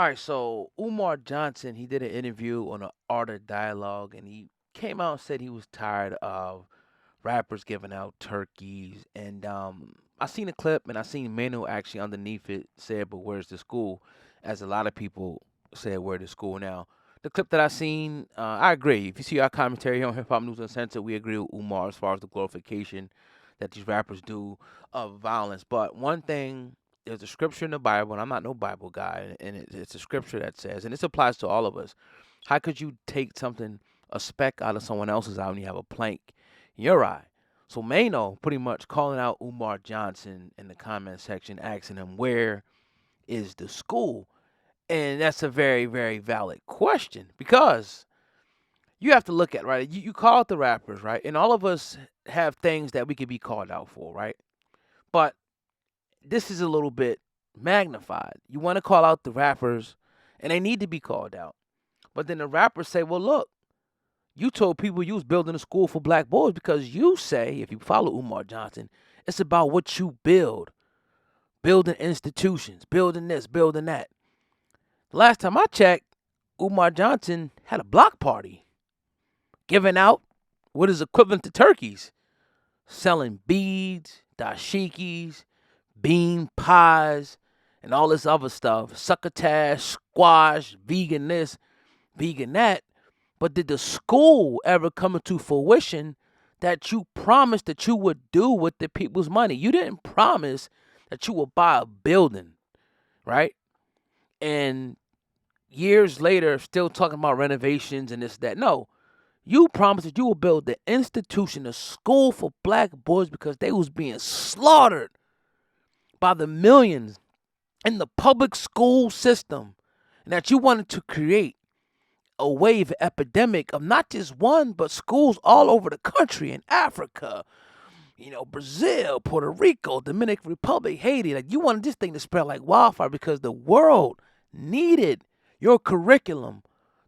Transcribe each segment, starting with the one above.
All right, so Umar Johnson, he did an interview on the Art of Dialogue, and he came out and said he was tired of rappers giving out turkeys. And I seen a clip, and I seen Maino actually underneath it said, "But where's the school?" As a lot of people said, "Where the school?" Now, the clip that I seen, I agree. If you see our commentary here on Hip Hop News Uncensored, we agree with Umar as far as the glorification that these rappers do of violence. But one thing, there's a scripture in the Bible, and I'm not no Bible guy, and it's a scripture that says, and this applies to all of us. How could you take something, a speck out of someone else's eye when you have a plank in your eye? So Mano pretty much calling out Umar Johnson in the comment section, asking him, where is the school? And that's a very, very valid question, because you have to look at, right? You call out the rappers, right? And all of us have things that we could be called out for, right? But this is a little bit magnified. You want to call out the rappers, and they need to be called out. But then the rappers say, well, look, you told people you was building a school for black boys, because you say, if you follow Umar Johnson, it's about what you build. Building institutions, building this, building that. The last time I checked, Umar Johnson had a block party, giving out what is equivalent to turkeys, selling beads, dashikis, bean pies, and all this other stuff. Succotash, squash, vegan this, vegan that. But did the school ever come into fruition that you promised that you would do with the people's money? You didn't promise that you would buy a building, right? And years later, still talking about renovations and this, that. No, you promised that you would build the institution, a school for black boys, because they was being slaughtered by the millions in the public school system, and that you wanted to create a wave epidemic of not just one, but schools all over the country, in Africa, Brazil, Puerto Rico, Dominican Republic, Haiti. Like, you wanted this thing to spread like wildfire, because the world needed your curriculum.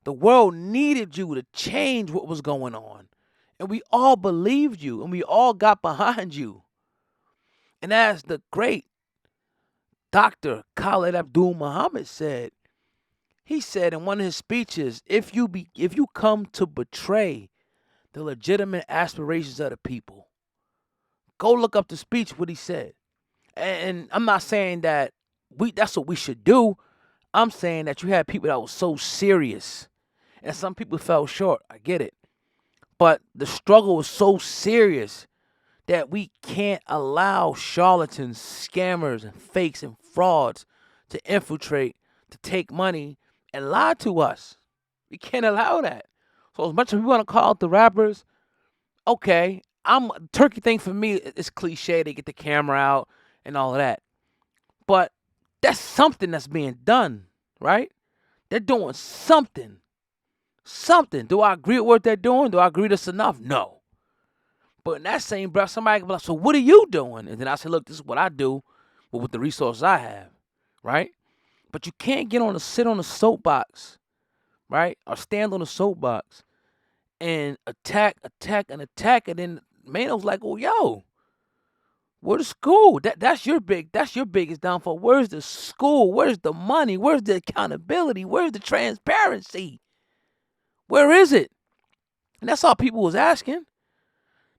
The world needed you to change what was going on. And we all believed you, and we all got behind you. And as the great Dr. Khalid Abdul Muhammad said, he said in one of his speeches, if you come to betray the legitimate aspirations of the people, go look up the speech, what he said. And I'm not saying that that's what we should do. I'm saying that you had people that was so serious, and some people fell short. I get it. But the struggle was so serious that we can't allow charlatans, scammers, and fakes and frauds to infiltrate, to take money, and lie to us. We can't allow that. So as much as we want to call out the rappers, okay, turkey thing for me is cliche. They get the camera out and all of that. But that's something that's being done, right? They're doing something. Something. Do I agree with what they're doing? Do I agree that's enough? No. But in that same breath, somebody can be like, so what are you doing? And then I say, look, this is what I do with the resources I have, right? But you can't sit on a soapbox, right? Or stand on a soapbox and attack, and then Mano's like, oh, yo, where's the school? That's your biggest downfall. Where's the school? Where's the money? Where's the accountability? Where's the transparency? Where is it? And that's all people was asking.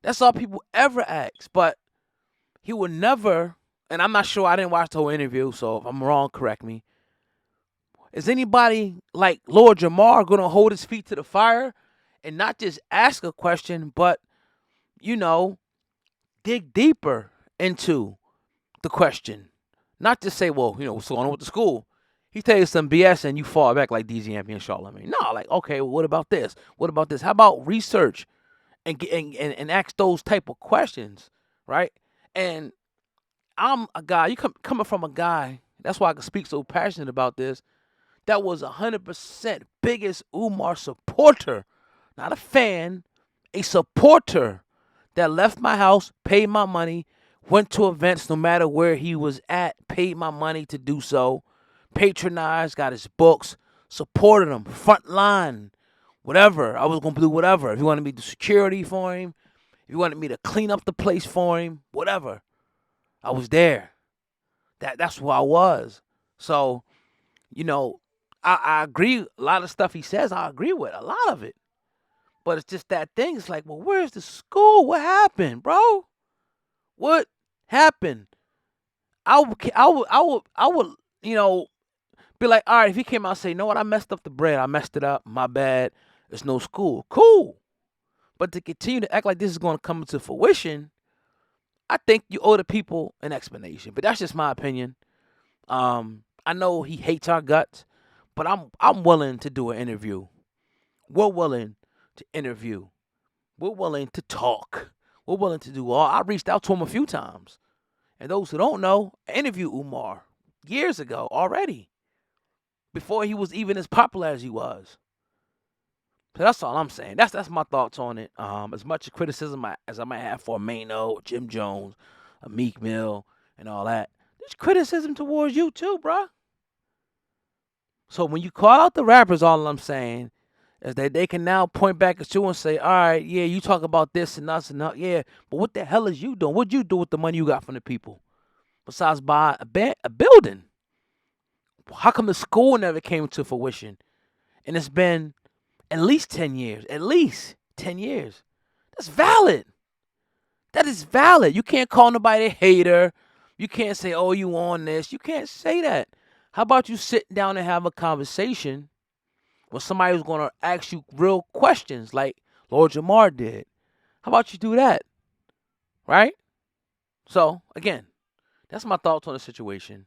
That's all people ever ask. But he would never, and I'm not sure, I didn't watch the whole interview, so if I'm wrong, correct me. Is anybody like Lord Jamar going to hold his feet to the fire and not just ask a question, but, dig deeper into the question? Not just say, well, what's going on with the school? He tell you some BS and you fall back like DZMP and Charlamagne. No, like, okay, well, what about this? What about this? How about research and ask those type of questions, right? And I'm a guy, coming from a guy, that's why I can speak so passionate about this, that was 100% biggest Umar supporter, not a fan, a supporter, that left my house, paid my money, went to events no matter where he was at, paid my money to do so, patronized, got his books, supported him, front line, whatever. I was going to do whatever. If he wanted me to do security for him, if he wanted me to clean up the place for him, whatever, I was there. That's who I was. So, I agree. A lot of stuff he says, I agree with. A lot of it. But it's just that thing. It's like, well, where's the school? What happened, bro? What happened? I would, be like, all right, if he came out and say, you know what, I messed up the bread. I messed it up. My bad. There's no school. Cool. But to continue to act like this is going to come into fruition, I think you owe the people an explanation. But that's just my opinion. I know he hates our guts, but I'm willing to do an interview. We're willing to interview. We're willing to talk. We're willing to do all. I reached out to him a few times. And those who don't know, I interviewed Umar years ago already, before he was even as popular as he was. So that's all I'm saying. That's my thoughts on it. As much criticism as I might have for Maino, Jim Jones, a Meek Mill, and all that, there's criticism towards you too, bruh. So when you call out the rappers, all I'm saying is that they can now point back at you and say, all right, yeah, you talk about this and us and that, yeah, but what the hell is you doing? What'd you do with the money you got from the people? Besides buy a building? How come the school never came to fruition? And it's been at least 10 years. At least 10 years. That's valid. That is valid. You can't call nobody a hater. You can't say, oh, you on this. You can't say that. How about you sit down and have a conversation with somebody who's going to ask you real questions like Lord Jamar did? How about you do that? Right? So, again, that's my thoughts on the situation.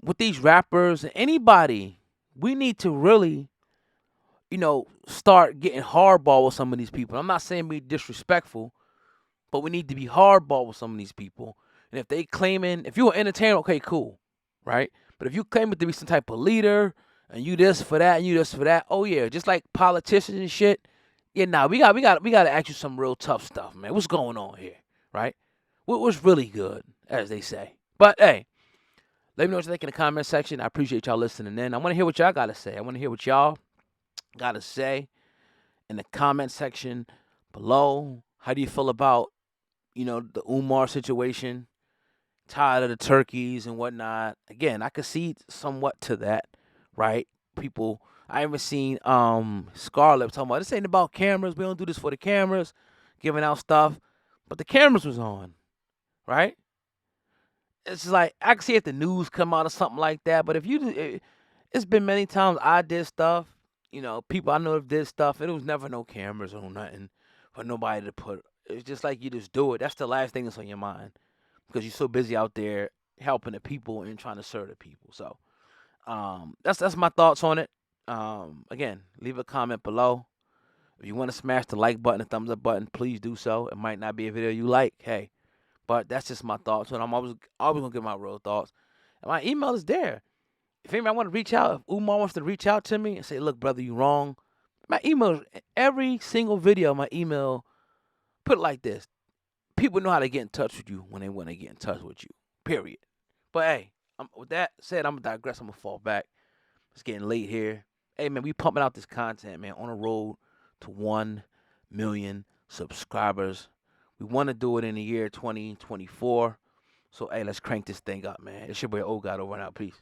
With these rappers and anybody, we need to really, start getting hardball with some of these people. I'm not saying be disrespectful, but we need to be hardball with some of these people. And if you're an entertainer, okay, cool, right? But if you claim it to be some type of leader and you this for that and you this for that, oh yeah, just like politicians and shit. Yeah, nah, we got to ask you some real tough stuff, man. What's going on here, right? What's really good, as they say. But hey, let me know what you think in the comment section. I appreciate y'all listening in. I want to hear what y'all got to say. I want to hear what y'all got to say in the comment section below. How do you feel about, the Umar situation? Tired of the turkeys and whatnot. Again, I could see somewhat to that, right? People, I even seen Scarlett talking about, this ain't about cameras. We don't do this for the cameras, giving out stuff. But the cameras was on, right? It's like, I can see if the news come out or something like that. But it's been many times I did stuff. People I know have did stuff, and it was never no cameras or nothing for nobody to put. It's just like you just do it. That's the last thing that's on your mind because you're so busy out there helping the people and trying to serve the people. So that's my thoughts on it. Again, leave a comment below. If you want to smash the like button, the thumbs up button, please do so. It might not be a video you like, hey, but that's just my thoughts. And I'm always gonna give my real thoughts. And my email is there. If anybody want to reach out, if Umar wants to reach out to me and say, look, brother, you wrong. My email, every single video, my email, put it like this. People know how to get in touch with you when they want to get in touch with you, period. But hey, with that said, I'm going to digress. I'm going to fall back. It's getting late here. Hey, man, we pumping out this content, man, on the road to 1 million subscribers. We want to do it in the year 2024. So, hey, let's crank this thing up, man. It's your boy O God over and out. Peace.